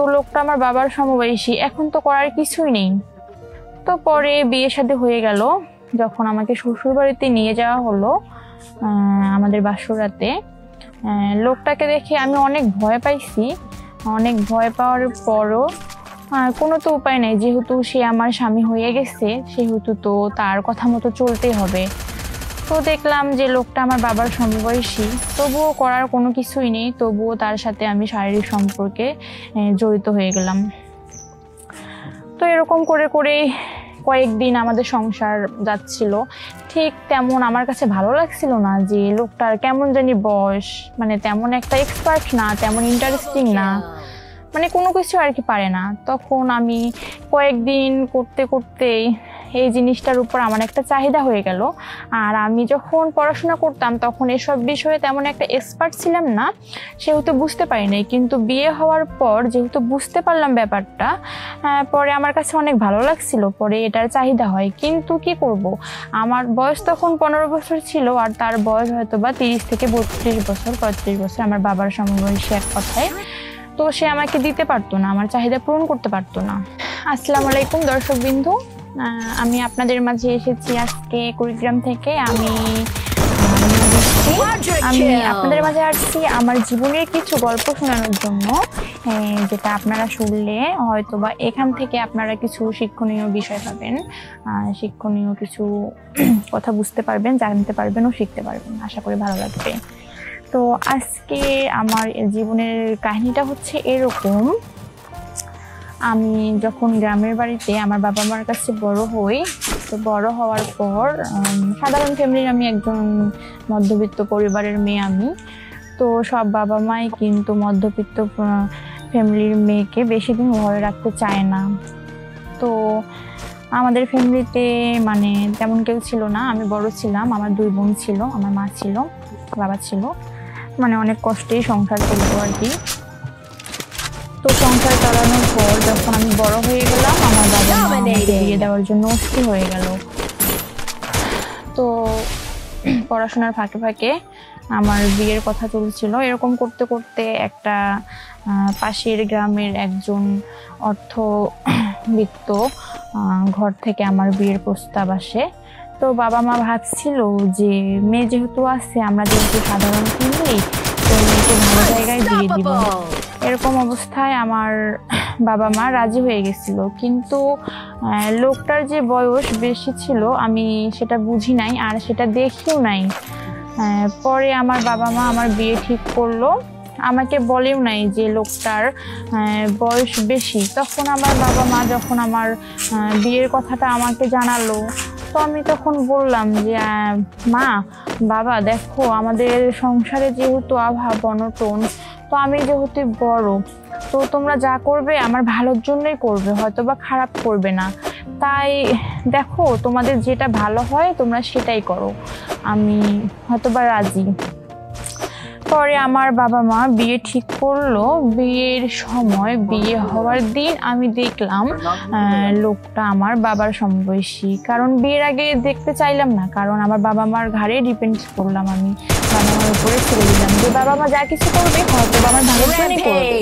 তো লোকটা আমার বাবার সমবয়সী, এখন তো করার কিছুই নেই। তো পরে বিয়ে শাদী হয়ে গেল, যখন আমাকে শ্বশুর বাড়িতে নিয়ে যাওয়া হলো আমাদের বাসরাতে, লোকটাকে দেখে আমি অনেক ভয় পাইছি। অনেক ভয় পাওয়ার পরও কোনো তো উপায় নেই, যেহেতু সে আমার স্বামী হয়ে গেছে সেহেতু তো তার কথা মতো চলতেই হবে। তো দেখলাম যে লোকটা আমার বাবার সমবয়সী, তবুও করার কোনো কিছুই নেই, তবুও তার সাথে আমি শারীরিক সম্পর্কে জড়িত হয়ে গেলাম। তো এরকম করে করে কয়েকদিন আমাদের সংসার যাচ্ছিল। ঠিক তেমন আমার কাছে ভালো লাগছিল না যে লোকটার কেমন জানি বয়স, মানে তেমন একটা এক্সপার্ট না, তেমন ইন্টারেস্টিং না, মানে কোনো কিছু আর কি পারে না। তখন আমি কয়েকদিন করতে করতে এই জিনিসটার উপর আমার একটা চাহিদা হয়ে গেল। আর আমি যখন পড়াশোনা করতাম তখন এসব বিষয়ে তেমন একটা এক্সপার্ট ছিলাম না, সেহেতু বুঝতে পারি নাই। কিন্তু বিয়ে হওয়ার পর যেহেতু বুঝতে পারলাম ব্যাপারটা, পরে আমার কাছে অনেক ভালো লাগছিল, পরে এটার চাহিদা হয়। কিন্তু কি করব, আমার বয়স তখন 15 বছর ছিল, আর তার বয়স হয়তো বা 30 থেকে 32 বছর 35 বছর, আমার বাবার সমবয়সী এক কথায়। তো সে আমাকে দিতে পারতো না, আমার চাহিদা পূরণ করতে পারতো না। আসসালামু আলাইকুম দর্শকবৃন্দু, আমি আপনাদের মাঝে এসেছি আজকে কুড়িগ্রাম থেকে। আমি আপনাদের মাঝে আসছি আমার জীবনের কিছু গল্প শোনানোর জন্য, যেটা আপনারা শুনলে হয়তো বা এখান থেকে আপনারা কিছু শিক্ষণীয় বিষয় পাবেন, শিক্ষণীয় কিছু কথা বুঝতে পারবেন, জানতে পারবেন ও শিখতে পারবেন। আশা করি ভালো লাগবে। তো আজকে আমার জীবনের কাহিনীটা হচ্ছে এরকম। আমি যখন গ্রামের বাড়িতে আমার বাবা মার কাছে বড় হই, তো বড় হওয়ার পর সাধারণ ফ্যামিলির, আমি একজন মধ্যবিত্ত পরিবারের মেয়ে আমি। তো সব বাবা মাই কিন্তু মধ্যবিত্ত ফ্যামিলির মেয়েকে বেশি দিন ঘরে রাখতে চায় না। তো আমাদের ফ্যামিলিতে মানে তেমন কেউ ছিল না, আমি বড় ছিলাম, আমার 2 বোন ছিল, আমার মা ছিল, বাবা ছিল, মানে অনেক কষ্টেই সংসার চলতো আর কি। তো সংসার চালানোর পর যখন আমি বড় হয়ে গেলাম, আমার বাবা আমাকে বিয়ে দেওয়ার জন্য অস্থির হয়ে গেল। তো পড়াশোনার ফাঁকে ফাঁকে আমার বিয়ের কথা চলছিল। এরকম করতে করতে একটা পাশের গ্রামের একজন অর্থবিত্ত ঘর থেকে আমার বিয়ের প্রস্তাব আসে। তো বাবা মা ভাবছিল যে মেয়ে যেহেতু আছে, আমরা যেহেতু সাধারণ ফ্যামিলি, তো মেয়েকে ভালো জায়গায় বিয়ে দিব। এরকম অবস্থায় আমার বাবা মা রাজি হয়ে গেছিল। কিন্তু লোকটার যে বয়স বেশি ছিল আমি সেটা বুঝি নাই, আর সেটা দেখিও নাই। পরে আমার বাবা মা আমার বিয়ে ঠিক করলো, আমাকে বলেও নাই যে লোকটার বয়স বেশি। তখন আমার বাবা মা যখন আমার বিয়ের কথাটা আমাকে জানালো, তো আমি তখন বললাম যে মা, বাবা দেখো আমাদের সংসারে যেহেতু অভাব অনটন, তো আমি যেহেতু বড়, তো তোমরা যা করবে আমার ভালোর জন্যই করবে, হয়তো বা খারাপ করবে না। তাই দেখো তোমাদের যেটা ভালো হয় তোমরা সেটাই করো, আমি হয়তো বা রাজি। পরে আমার বাবা মা বিয়ে ঠিক করলো। বিয়ের সময়, বিয়ে হওয়ার দিন আমি দেখলাম লোকটা আমার বাবার সমবয়সী। কারণ বিয়ের আগে দেখতে চাইলাম না, কারণ আমার বাবা মার ঘাড়ে ডিপেন্ড করলাম, আমি বাবা মার উপরে ছেড়ে দিলাম যে বাবা মা যা কিছু করবে হয়তো আমার ভালোর জন্যই করবে।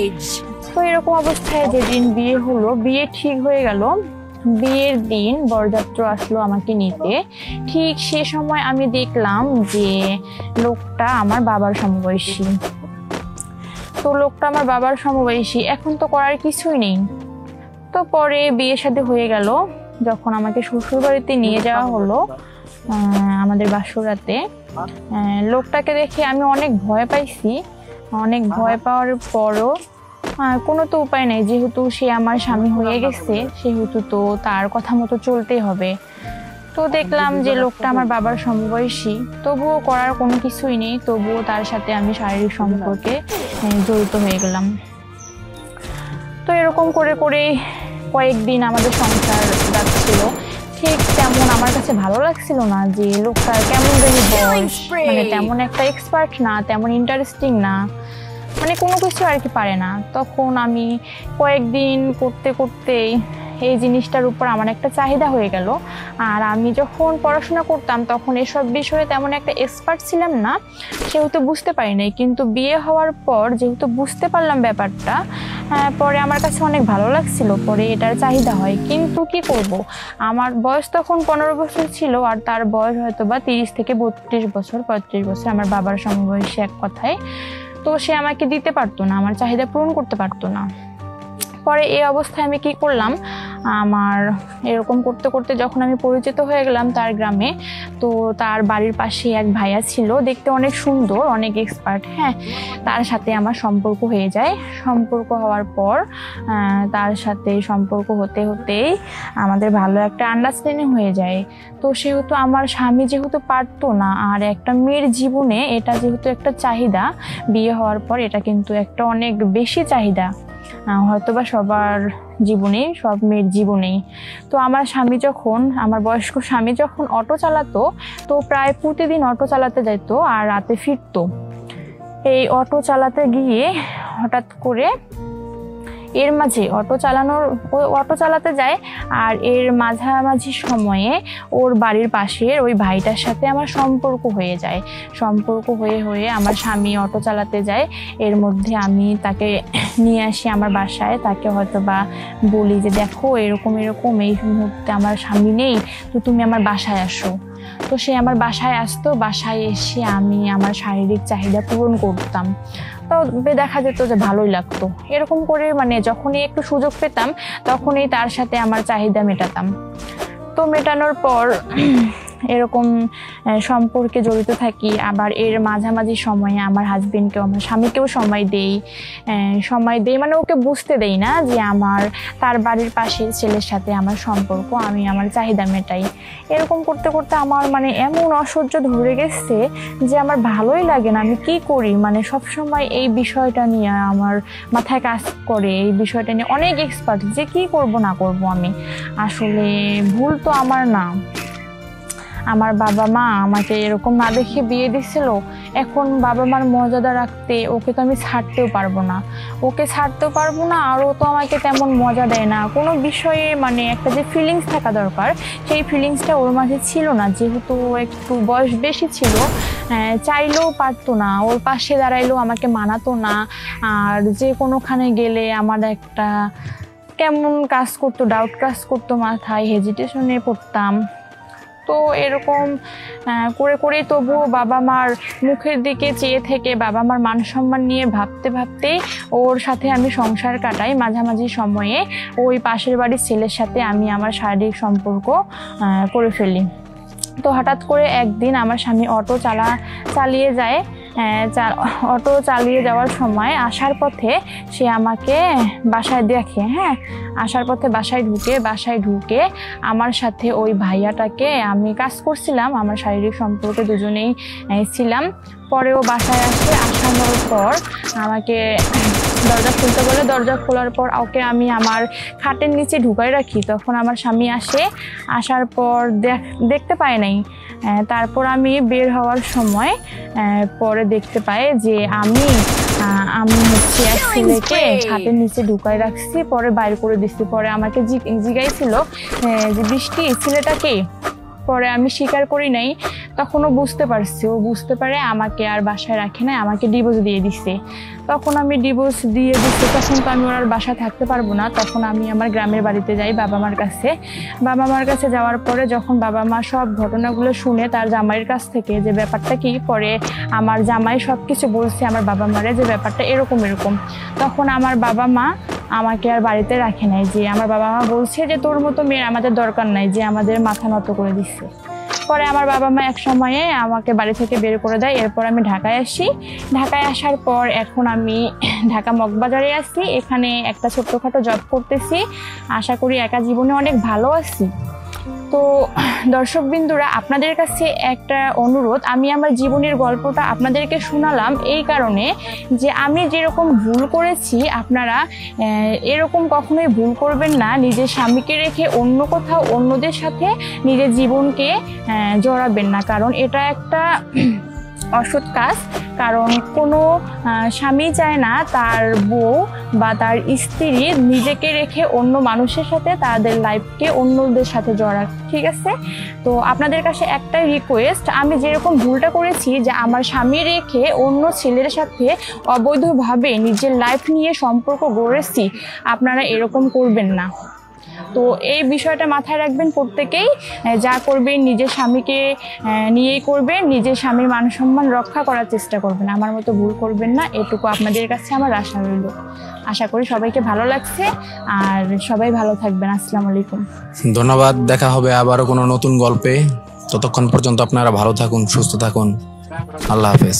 তো এরকম অবস্থায় যেদিন বিয়ে হলো, বিয়ে ঠিক হয়ে গেল, বিয়ের দিন বরযাত্র আসলো আমাকে নিতে। ঠিক সে সময় আমি দেখলাম যে লোকটা আমার বাবার সমবয়সী। তো লোকটা আমার বাবার সমবয়সী, এখন তো করার কিছুই নেই। তো পরে বিয়ে শাদী হয়ে গেল, যখন আমাকে শ্বশুর বাড়িতে নিয়ে যাওয়া হলো আমাদের বাসরাতে, লোকটাকে দেখে আমি অনেক ভয় পাইছি। অনেক ভয় পাওয়ার পরও কোনো তো উপায় নেই, যেহেতু সে আমার স্বামী হয়ে গেছে সেহেতু তো তার কথা মতো চলতেই হবে। তো দেখলাম যে লোকটা আমার বাবার সমবয়সী, তবুও করার কোনো কিছুই নেই, তবুও তার সাথে আমি শারীরিক সম্পর্কে জড়িত হয়ে গেলাম। তো এরকম করে করে কয়েকদিন আমাদের সংসার যাচ্ছিল। ঠিক তেমন আমার কাছে ভালো লাগছিল না যে লোকটার কেমন জানি বয়স, মানে তেমন একটা এক্সপার্ট না, তেমন ইন্টারেস্টিং না, মানে কোনো কিছু আর কি পারে না। তখন আমি কয়েকদিন করতে করতে এই জিনিসটার উপর আমার একটা চাহিদা হয়ে গেল। আর আমি যখন পড়াশোনা করতাম তখন এসব বিষয়ে তেমন একটা এক্সপার্ট ছিলাম না, সেহেতু বুঝতে পারি নাই। কিন্তু বিয়ে হওয়ার পর যেহেতু বুঝতে পারলাম ব্যাপারটা, পরে আমার কাছে অনেক ভালো লাগছিল, পরে এটার চাহিদা হয়। কিন্তু কি করব, আমার বয়স তখন 15 বছর ছিল, আর তার বয়স হয়তো বা 30 থেকে 32 বছর 35 বছর, আমার বাবার সমবয়সী এক কথায়। তো সে আমাকে দিতে পারতো না, আমার চাহিদা পূরণ করতে পারতো না। পরে এই অবস্থায় আমি কি করলাম, আমার এরকম করতে করতে যখন আমি পরিচিত হয়ে গেলাম তার গ্রামে, তো তার বাড়ির পাশে এক ভাইয়া ছিল, দেখতে অনেক সুন্দর, অনেক এক্সপার্ট। হ্যাঁ, তার সাথে আমার সম্পর্ক হয়ে যায়। সম্পর্ক হওয়ার পর তার সাথে সম্পর্ক হতে হতেই আমাদের ভালো একটা আন্ডারস্ট্যান্ডিং হয়ে যায়। তো সেহেতু আমার স্বামী যেহেতু পারতো না, আর একটা মেয়ের জীবনে এটা যেহেতু একটা চাহিদা, বিয়ে হওয়ার পর এটা কিন্তু একটা অনেক বেশি চাহিদা, হয়তোবা সবার জীবনে, সব মেয়ের জীবনেই। তো আমার বয়স্ক স্বামী যখন অটো চালাতো, তো প্রায় প্রতিদিন অটো চালাতে যাইতো আর রাতে ফিরতো। এই অটো চালাতে গিয়ে হঠাৎ করে এর মাঝে অটো চালাতে যায়, আর এর মাঝামাঝি সময়ে ওর বাড়ির পাশের ওই ভাইটার সাথে আমার সম্পর্ক হয়ে যায়। সম্পর্ক হয়ে আমার স্বামী অটো চালাতে যায়, এর মধ্যে আমি তাকে নিয়ে আসি আমার বাসায়। তাকে হয়তো বা বলি যে দেখো এরকম এরকম, এই মুহূর্তে আমার স্বামী নেই, তো তুমি আমার বাসায় আসো। তো সে আমার বাসায় আসতো, বাসায় এসে আমি আমার শারীরিক চাহিদা পূরণ করতাম। তো দেখা যেত যে ভালোই লাগতো। এরকম করে যখনই একটু সুযোগ পেতাম তখনই তার সাথে আমার চাহিদা মেটাতাম। তো মেটানোর পর এরকম সম্পর্কে জড়িত থাকি। আবার এর মাঝামাঝি সময়ে আমার হাজবেন্ডকেও, আমার স্বামীকেও সময় দেই, ওকে বুঝতে দেই না যে তার বাড়ির পাশের ছেলের সাথে আমার সম্পর্ক, আমি আমার চাহিদা মেটাই। এরকম করতে করতে আমার এমন অসহ্য ধরে গেছে যে আমার ভালোই লাগে না। আমি কি করি, সবসময় এই বিষয়টা নিয়ে আমার মাথায় কাজ করে, এই বিষয়টা নিয়ে অনেক এক্সপার্ট যে কি করব না করব। আমি আসলে ভুল তো আমার না, আমার বাবা মা আমাকে এরকম না দেখে বিয়ে দিছিল। এখন বাবা মার মর্যাদা রাখতে ওকে তো আমি ছাড়তেও পারবো না, আর ও তো আমাকে তেমন মজা দেয় না কোনো বিষয়ে। একটা যে ফিলিংস থাকা দরকার, সেই ফিলিংসটা ওর মাঝে ছিল না, যেহেতু একটু বয়স বেশি ছিল। চাইলেও পারতো না, ওর পাশে দাঁড়াইলেও আমাকে মানাতো না। আর যে কোনোখানে গেলে আমার একটা কেমন কাজ করতো, ডাউট কাজ করতো, মাথায় হেজিটেশনে পড়তাম। তো এরকম করেই তবুও বাবা মার মুখের দিকে চেয়ে থেকে, বাবা মার মান সম্মান নিয়ে ভাবতেই ওর সাথে আমি সংসার কাটাই। মাঝামাঝি সময়ে ওই পাশের বাড়ির ছেলের সাথে আমি আমার শারীরিক সম্পর্ক করে ফেলি। তো হঠাৎ করে একদিন আমার স্বামী অটো চালিয়ে যায়। অটো চালিয়ে যাওয়ার সময় আসার পথে সে আমাকে বাসায় দেখে। আসার পথে বাসায় ঢুকে আমার সাথে ওই ভাইয়াটাকে, আমি কাজ করছিলাম, আমার শারীরিক সম্পর্কে দুজনেই ছিলাম। পরেও বাসায় আসানোর পর আমাকে দরজা খুলতে বলে, দরজা খোলার পর ওকে আমি আমার খাটের নিচে ঢুকাই রাখি। তখন আমার স্বামী আসার পর দেখতে পায় নাই। তারপর আমি বের হওয়ার সময় পরে দেখতে পাই যে আমি হচ্ছে এক ছেলেকে খাটের নিচে ঢুকাই রাখছি, পরে বাইর করে দিচ্ছি। পরে আমাকে জিজ্ঞাসিল যে বৃষ্টি, ছেলেটা কে? পরে আমি স্বীকার করি নাই। তখনও বুঝতে পারছি, ও বুঝতে পারে আমাকে আর বাসায় রাখে নাই, আমাকে ডিভোর্স দিয়ে দিচ্ছে। তখন আমি ডিভোর্স দিয়ে দিচ্ছি, তখন তো আমি ওর বাসায় থাকতে পারবো না। তখন আমি আমার গ্রামের বাড়িতে যাই বাবা মার কাছে যাওয়ার পরে যখন বাবা মা সব ঘটনাগুলো শুনে তার জামাইয়ের কাছ থেকে যে ব্যাপারটা কি, পরে আমার জামাই সব কিছু বলছে আমার বাবা মারে যে ব্যাপারটা এরকম। তখন আমার বাবা মা আমাকে আর বাড়িতে রাখে নাই। যে আমার বাবা মা বলছে যে তোর মতো মেয়ের আমাদের দরকার নাই, যে আমাদের মাথা নত করে দিচ্ছে। পরে আমার বাবা মা এক সময়ে আমাকে বাড়ি থেকে বের করে দেয়। এরপর আমি ঢাকায় আসি। ঢাকায় আসার পর এখন আমি ঢাকা মগবাজারে আছি, এখানে একটা ছোট্টখাটো জব করতেছি। আশা করি একা জীবনে অনেক ভালো আছি। তো দর্শকবৃন্দুরা, আপনাদের কাছে একটা অনুরোধ, আমি আমার জীবনের গল্পটা আপনাদেরকে শোনালাম এই কারণে যে আমি যেরকম ভুল করেছি আপনারা এরকম কখনোই ভুল করবেন না। নিজের স্বামীকে রেখে অন্য কোথাও অন্যদের সাথে নিজের জীবনকে জড়াবেন না, কারণ এটা একটা অসৎ কাজ। কারণ কোনো স্বামী চায় না তার বউ বা তার স্ত্রী নিজেকে রেখে অন্য মানুষের সাথে তাদের লাইফকে অন্যদের সাথে জড়াক, ঠিক আছে? তো আপনাদের কাছে একটাই রিকোয়েস্ট, আমি যেরকম ভুলটা করেছি যে আমার স্বামী রেখে অন্য ছেলের সাথে অবৈধভাবে নিজের লাইফ নিয়ে সম্পর্ক গড়েছি, আপনারা এরকম করবেন না। তো এই বিষয়টা মাথায় রাখবেন প্রত্যেকেই, যা করবেন নিজের স্বামীকে নিয়েই করবেন, নিজের স্বামীর মান সম্মান রক্ষা করার চেষ্টা করবেন, আমার মতো ভুল করবেন না, এটুকু আপনাদের কাছে আমার আশা রইল। আশা করি সবাইকে ভালো লাগছে, আর সবাই ভালো থাকবেন। আসসালামু আলাইকুম। ধন্যবাদ, দেখা হবে আবারও কোনো নতুন গল্পে। ততক্ষণ পর্যন্ত আপনারা ভালো থাকুন, সুস্থ থাকুন। আল্লাহ হাফেজ।